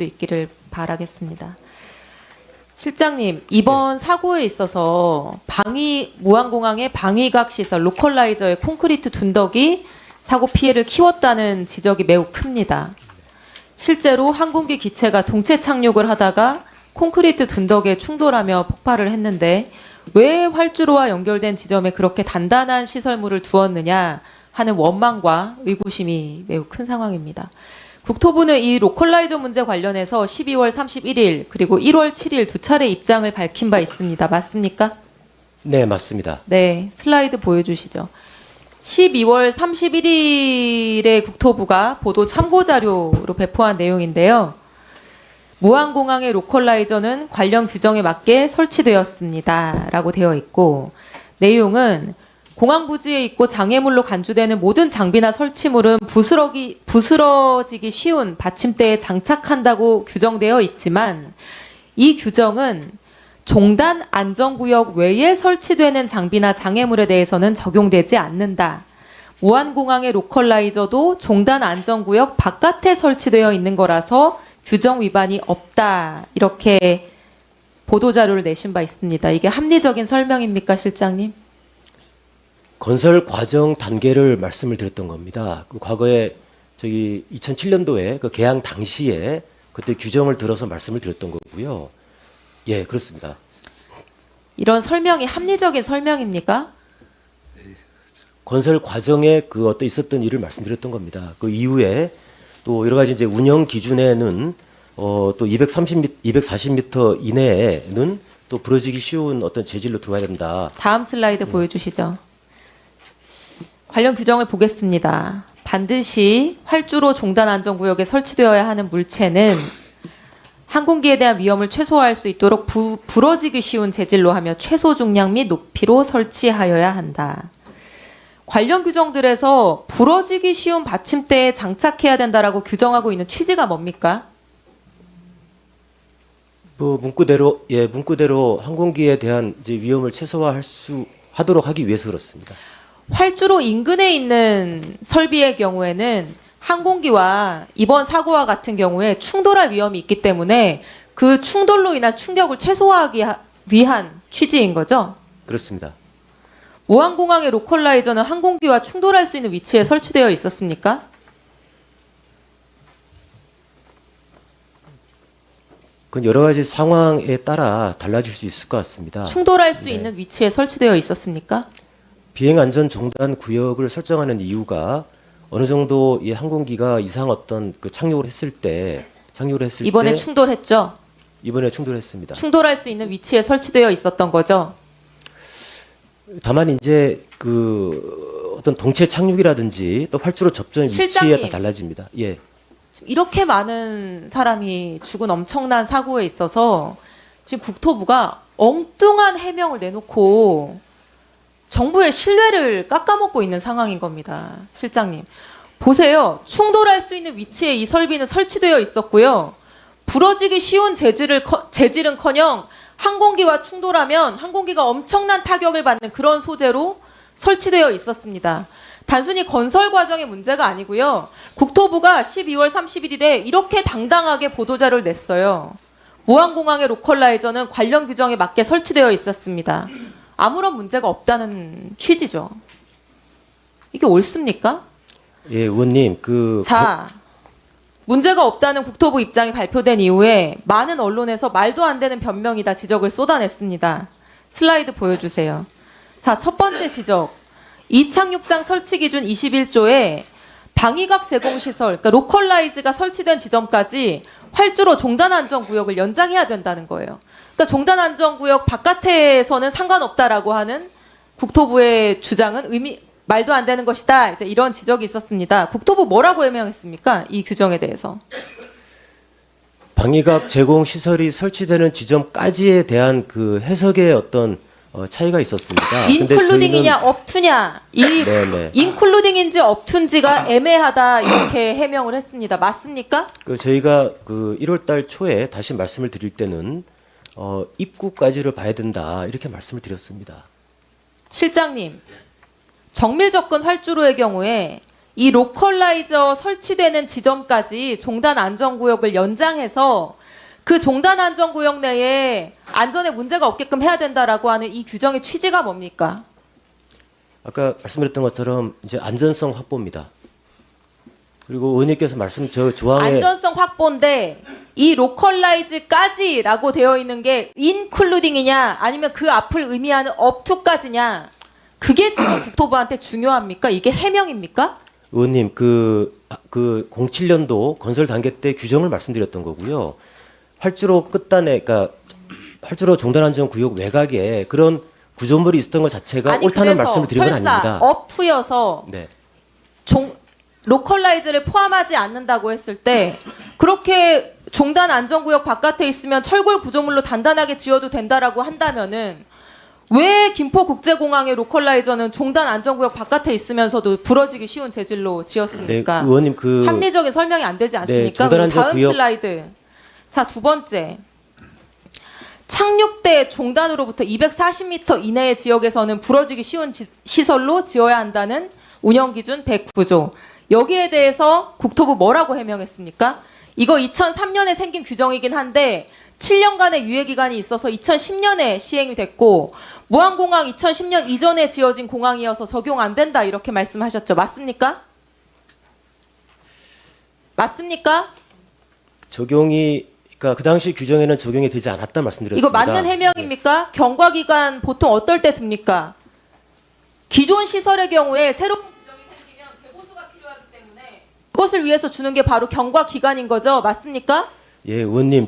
있기를 바라겠습니다. 실장님, 이번 사고에 있어서 무안공항의 방위각 시설 로컬라이저의 콘크리트 둔덕이 사고 피해를 키웠다는 지적이 매우 큽니다. 실제로 항공기 기체가 동체 착륙을 하다가 콘크리트 둔덕에 충돌하며 폭발을 했는데 왜 활주로와 연결된 지점에 그렇게 단단한 시설물을 두었느냐 하는 원망과 의구심이 매우 큰 상황입니다. 국토부는 이 로컬라이저 문제 관련해서 12월 31일 그리고 1월 7일 두 차례 입장을 밝힌 바 있습니다. 맞습니까? 네, 맞습니다. 네, 슬라이드 보여주시죠. 12월 31일에 국토부가 보도 참고자료로 배포한 내용인데요. 무안공항의 로컬라이저는 관련 규정에 맞게 설치되었습니다. 라고 되어 있고, 내용은 공항 부지에 있고 장애물로 간주되는 모든 장비나 설치물은 부스러지기 쉬운 받침대에 장착한다고 규정되어 있지만 이 규정은 종단 안전구역 외에 설치되는 장비나 장애물에 대해서는 적용되지 않는다. 무안공항의 로컬라이저도 종단 안전구역 바깥에 설치되어 있는 거라서 규정 위반이 없다. 이렇게 보도자료를 내신 바 있습니다. 이게 합리적인 설명입니까, 실장님? 건설 과정 단계를 말씀을 드렸던 겁니다. 과거에 2007년도에 그 개항 당시에 그때 규정을 들어서 말씀을 드렸던 거고요. 예, 그렇습니다. 이런 설명이 합리적인 설명입니까? 건설 과정에 그 어떤 있었던 일을 말씀드렸던 겁니다. 그 이후에 또 여러 가지 이제 운영 기준에는 또 240m 이내에는 또 부러지기 쉬운 어떤 재질로 들어와야 된다. 다음 슬라이드 보여주시죠. 관련 규정을 보겠습니다. 반드시 활주로 종단 안전구역에 설치되어야 하는 물체는 항공기에 대한 위험을 최소화할 수 있도록 부러지기 쉬운 재질로 하며 최소 중량 및 높이로 설치하여야 한다. 관련 규정들에서 부러지기 쉬운 받침대에 장착해야 된다라고 규정하고 있는 취지가 뭡니까? 뭐 문구대로 항공기에 대한 이제 위험을 최소화하도록 하기 위해서 그렇습니다. 활주로 인근에 있는 설비의 경우에는 항공기와 이번 사고와 같은 경우에 충돌할 위험이 있기 때문에 그 충돌로 인한 충격을 최소화하기 위한 취지인 거죠? 그렇습니다. 무안공항의 로컬라이저는 항공기와 충돌할 수 있는 위치에 설치되어 있었습니까? 그건 여러 가지 상황에 따라 달라질 수 있을 것 같습니다. 충돌할 수 네. 있는 위치에 설치되어 있었습니까? 비행안전종단 구역을 설정하는 이유가 어느 정도 이 항공기가 이상 어떤 그 착륙을 했을 때 이번에 충돌했죠? 이번에 충돌했습니다. 충돌할 수 있는 위치에 설치되어 있었던 거죠? 다만 이제 그 어떤 동체 착륙이라든지 또 활주로 접점 위치에 실장님. 다 달라집니다. 예. 지금 이렇게 많은 사람이 죽은 엄청난 사고에 있어서 지금 국토부가 엉뚱한 해명을 내놓고 정부의 신뢰를 깎아먹고 있는 상황인 겁니다. 실장님. 보세요. 충돌할 수 있는 위치에 이 설비는 설치되어 있었고요. 부러지기 쉬운 재질은커녕 항공기와 충돌하면 항공기가 엄청난 타격을 받는 그런 소재로 설치되어 있었습니다. 단순히 건설 과정의 문제가 아니고요. 국토부가 12월 31일에 이렇게 당당하게 보도자료를 냈어요. 무안공항의 로컬라이저는 관련 규정에 맞게 설치되어 있었습니다. 아무런 문제가 없다는 취지죠. 이게 옳습니까? 예, 의원님 자, 문제가 없다는 국토부 입장이 발표된 이후에 많은 언론에서 말도 안 되는 변명이다 지적을 쏟아냈습니다. 슬라이드 보여주세요. 자, 첫 번째 지적. 이착륙장 설치 기준 21조에 방위각 제공시설, 그러니까 로컬라이즈가 설치된 지점까지 활주로 종단 안전구역을 연장해야 된다는 거예요. 그러니까 종단 안전구역 바깥에서는 상관없다라고 하는 국토부의 주장은 말도 안 되는 것이다. 이제 이런 지적이 있었습니다. 국토부 뭐라고 해명했습니까? 이 규정에 대해서. 방위각 제공 시설이 설치되는 지점까지에 대한 그 해석의 어떤 차이가 있었습니다. 인클루딩이냐 업투냐. 네네. 인클루딩인지 업투인지가 애매하다 이렇게 해명을 했습니다. 맞습니까? 저희가 그 1월달 초에 다시 말씀을 드릴 때는 입구까지를 봐야 된다 이렇게 말씀을 드렸습니다. 실장님, 정밀 접근 활주로의 경우에 이 로컬라이저 설치되는 지점까지 종단 안전구역을 연장해서 그 종단 안전구역 내에 안전에 문제가 없게끔 해야 된다라고 하는 이 규정의 취지가 뭡니까? 아까 말씀드렸던 것처럼 이제 안전성 확보입니다. 그리고 의원님께서 저 조항에 안전성 확보인데 이 로컬라이즈까지라고 되어 있는 게 인클루딩이냐 아니면 그 앞을 의미하는 업투까지냐 그게 지금 국토부한테 중요합니까? 이게 해명입니까? 의원님 그 07년도 건설 단계 때 규정을 말씀드렸던 거고요. 활주로 끝단에 그러니까 활주로 종단 안전 구역 외곽에 그런 구조물이 있었던 것 자체가 아니, 옳다는 그래서 말씀을 드린 건 설사 아닙니다. 업투여서 네. 로컬라이즈를 포함하지 않는다고 했을 때 그렇게 종단 안전구역 바깥에 있으면 철골 구조물로 단단하게 지어도 된다라고 한다면은 왜 김포국제공항의 로컬라이저는 종단 안전구역 바깥에 있으면서도 부러지기 쉬운 재질로 지었습니까? 네, 의원님 합리적인 설명이 안 되지 않습니까? 종단 그리고 다음 안전구역 슬라이드. 자, 두 번째. 착륙대 종단으로부터 240m 이내의 지역에서는 부러지기 쉬운 시설로 지어야 한다는 운영기준 109조. 여기에 대해서 국토부 뭐라고 해명했습니까? 이거 2003년에 생긴 규정이긴 한데 7년간의 유예기간이 있어서 2010년에 시행이 됐고 무안공항 2010년 이전에 지어진 공항이어서 적용 안 된다 이렇게 말씀하셨죠. 맞습니까? 맞습니까? 그러니까 그 당시 규정에는 적용이 되지 않았다 말씀드렸습니다. 이거 맞는 해명입니까? 경과기간 보통 어떨 때 둡니까? 기존 시설의 경우에 새로운 규정이 생기면 개보수가 필요하기 때문에 그것을 위해서 주는 게 바로 경과기간인 거죠. 맞습니까? 예, 의원님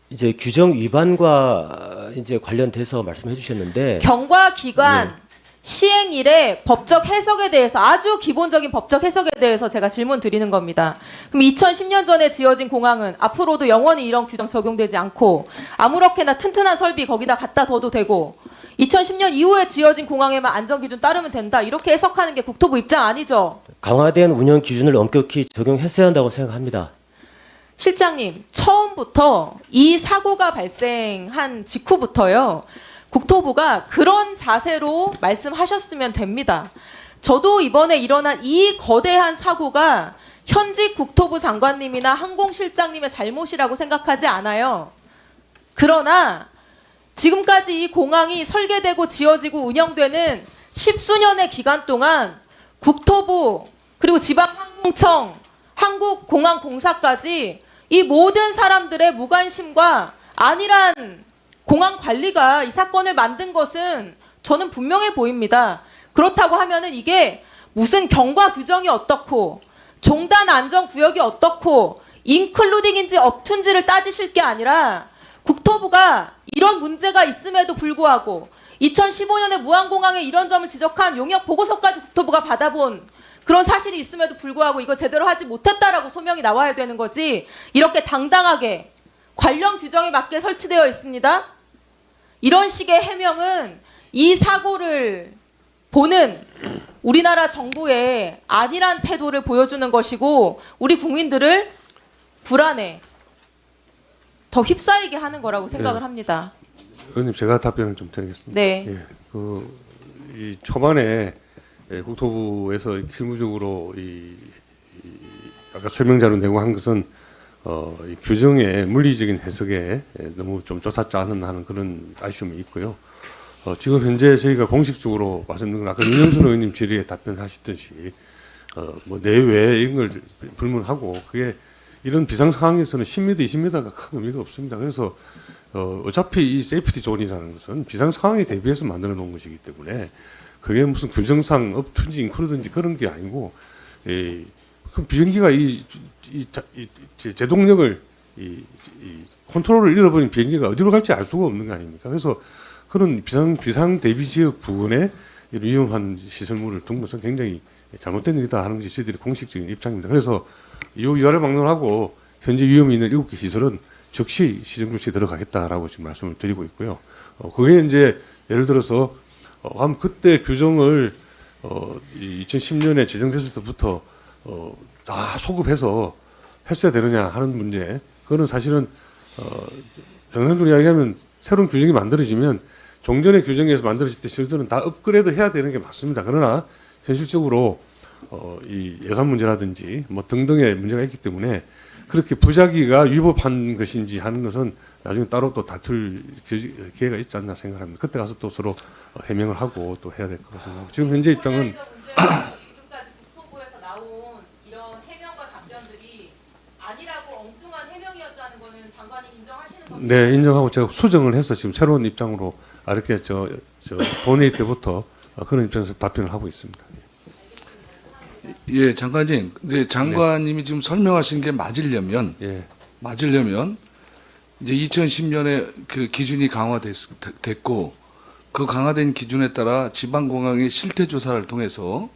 이제 규정 위반과 이제 관련돼서 말씀해 주셨는데 경과기간 시행일의 법적 해석에 대해서 아주 기본적인 법적 해석에 대해서 제가 질문 드리는 겁니다. 그럼 2010년 전에 지어진 공항은 앞으로도 영원히 이런 규정 적용되지 않고 아무렇게나 튼튼한 설비 거기다 갖다 둬도 되고 2010년 이후에 지어진 공항에만 안전기준 따르면 된다 이렇게 해석하는 게 국토부 입장 아니죠? 강화된 운영 기준을 엄격히 적용했어야 한다고 생각합니다. 실장님, 처음부터 이 사고가 발생한 직후부터요. 국토부가 그런 자세로 말씀하셨으면 됩니다. 저도 이번에 일어난 이 거대한 사고가 현직 국토부 장관님이나 항공실장님의 잘못이라고 생각하지 않아요. 그러나 지금까지 이 공항이 설계되고 지어지고 운영되는 십수년의 기간 동안 국토부 그리고 지방항공청, 한국공항공사까지 이 모든 사람들의 무관심과 안일한 공항 관리가 이 사건을 만든 것은 저는 분명해 보입니다. 그렇다고 하면은 이게 무슨 경과 규정이 어떻고 종단 안전 구역이 어떻고 인클루딩인지 업툰지를 따지실 게 아니라 국토부가 이런 문제가 있음에도 불구하고 2015년에 무안공항에 이런 점을 지적한 용역 보고서까지 국토부가 받아본 그런 사실이 있음에도 불구하고 이거 제대로 하지 못했다라고 소명이 나와야 되는 거지 이렇게 당당하게 관련 규정에 맞게 설치되어 있습니다. 이런 식의 해명은 이 사고를 보는 우리나라 정부의 안일한 태도를 보여주는 것이고 우리 국민들을 불안에 더 휩싸이게 하는 거라고 생각을 합니다. 의원님 제가 답변을 좀 드리겠습니다. 네. 예, 이 초반에 국토부에서 실무적으로 아까 설명자로 내고 한 것은 이 규정의 물리적인 해석에 너무 좀 쫓아짜는 하는 그런 아쉬움이 있고요. 지금 현재 저희가 공식적으로 말씀드린 건 아까 윤영순 의원님 질의에 답변하셨듯이 뭐 내외 이런 걸 불문하고 그게 이런 비상 상황에서는 10m, 20m가 큰 의미가 없습니다. 그래서 어차피 이 세이프티 존이라는 것은 비상 상황에 대비해서 만들어 놓은 것이기 때문에 그게 무슨 규정상 업투인지 인크루든지 그런 게 아니고 그 비행기가 이 제동력을 이 컨트롤을 잃어버린 비행기가 어디로 갈지 알 수가 없는 거 아닙니까? 그래서 그런 비상 대비 지역 부근에 이런 위험한 시설물을 둔 것은 굉장히 잘못된 일이다 하는 것이 저희들의 공식적인 입장입니다. 그래서 이 위화를 막론하고 현재 위험이 있는 7개 시설은 즉시 시정 조치에 들어가겠다라고 지금 말씀을 드리고 있고요. 그게 이제 예를 들어서 그때 규정을 2010년에 제정됐을 때부터 다 소급해서 했어야 되느냐 하는 문제. 그거는 사실은 정상적으로 이야기하면 새로운 규정이 만들어지면 종전의 규정에서 만들어질 때 시설들은 다 업그레이드 해야 되는 게 맞습니다. 그러나 현실적으로 이 예산 문제라든지 뭐 등등의 문제가 있기 때문에 그렇게 부작위가 위법한 것인지 하는 것은 나중에 따로 또 다툴 기회가 있지 않나 생각합니다. 그때 가서 또 서로 해명을 하고 또 해야 될 거라고 생각하고 지금 현재 입장은 지금까지 국토부에서 나온 이런 해명과 답변들이 아니라고 엉뚱한 해명이었다는 거는 장관님 인정하시는 겁니까? 네, 인정하고 제가 수정을 해서 지금 새로운 입장으로 이렇게 저 본회의 때부터 그런 입장에서 답변을 하고 있습니다. 예, 장관님. 근데 장관님이 지금 설명하신 게 맞으려면 예, 이제 2010년에 그 기준이 강화됐고 그 강화된 기준에 따라 지방공항의 실태 조사를 통해서